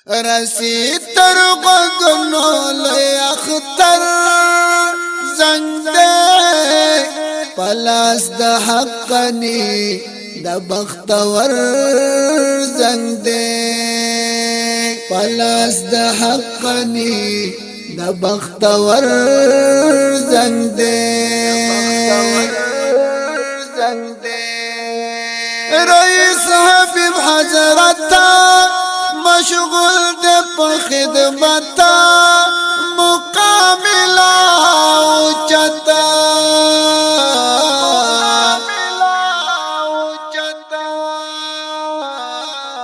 رسی تر غوږونو لوی اختر زنګ دی پلاس د حقنی د بختور زنګ دی پلاس د حقنی د بختور زنګ دی رئیس حبیب حضرت مشغول دے پا خدمتا مقاملا اوچتا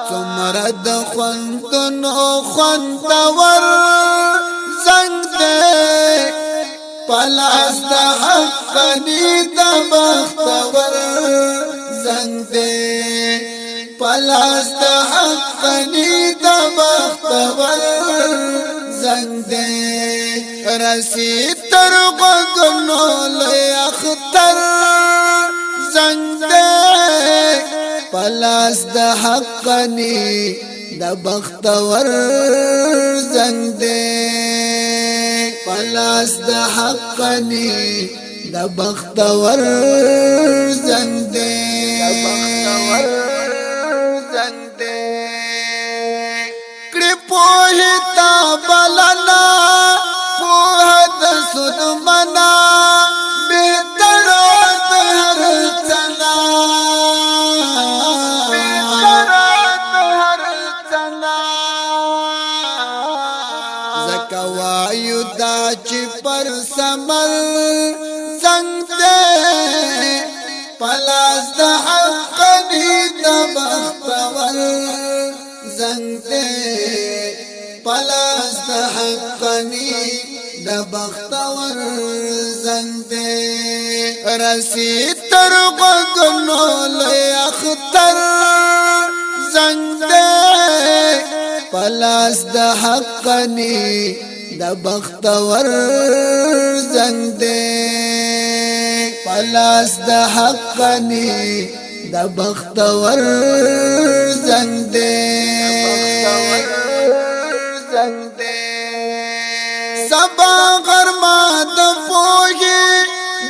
سمرد خوندن او خوندور زنگ دے پلاس دا حقنی دا بختور زنگ دے پلاس دا حقنی دا بختور زنگ دے رسی تر غوږونو لوی اختر زنگ دے پلاس دا حقنی دا بختور زنگ دے پلاس دا حقنی دا بختور زنگ دے پوہتا بلنا پوہد سن منا بہتر ہر چنا زکوایو دا چی پر سمر زنگ دے پلاس دا حقنی دا بختور زنگ دے پلاس دا حقنی دا بختور زنگ دے رسی تر غوږونو لوی اختر زنگ دے پلاس دا حقنی دا بختور زنگ دے پلاس دا حقنی دا بختور زنگ دے سبا غرما د پوهی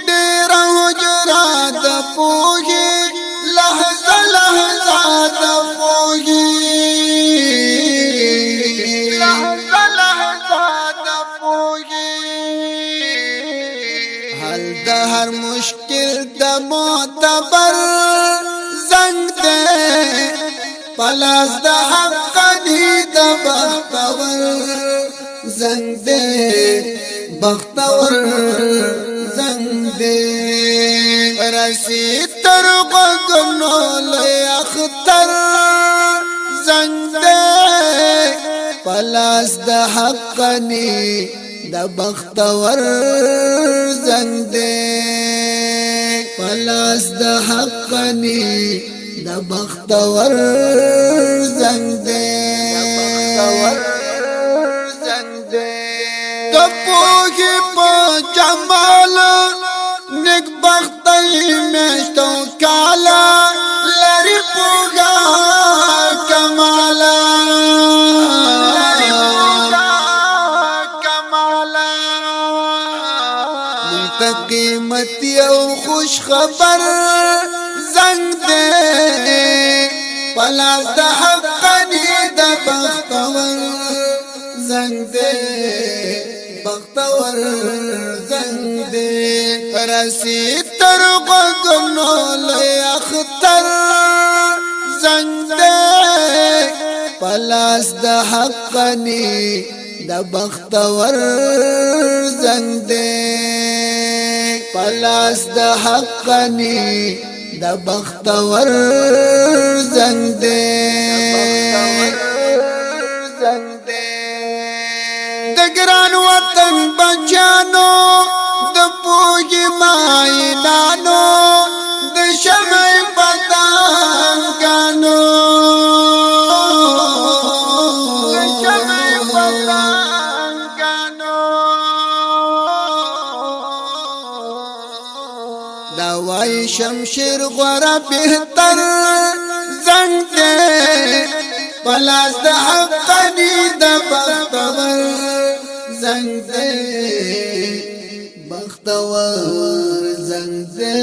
ډیر حجرا د پوهی لحظه لحظه د پوهی لحظه لحظه د پوهی حل د هر مشکل د معتبر زنگ دے پلاس دا حقنی دا بختور زنگ دے بختور زنگ دے رسی تر غوږونو لوی اختر زنگ دے پلاس دا حقنی دا بختور زنگ دے پلاس دا حقنی دا بختور زنگ دے دا پوہی پا جمال نک بختی میشتو کالا لری پوگا کمالا قیمتی او خوش خبر زنگ دے پلاس دا حقنی دا بختور زنگ دے بختور زنگ دے رسی تر غوږونو لوی اختر زنگ دے پلاس دا حقنی دا بختور زنگ دے پلاس دا حقنی دا بختور زنگ دے دا گران وطن بچانو دا پوہی مائنانو دا شمع پتنگانو دوائی شمشیر غورا بہتر زنگ دے پلاس دا حقنی بختور زنگ دے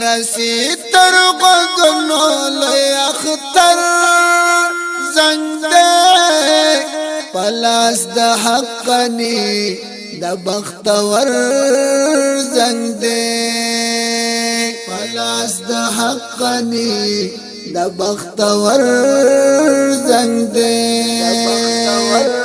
رسی تر غدنو لئی اختر زنگ دے پلاس دا حقنی دا بختور زنگ دے پلاس دا حقنی دا بختور زنگ دے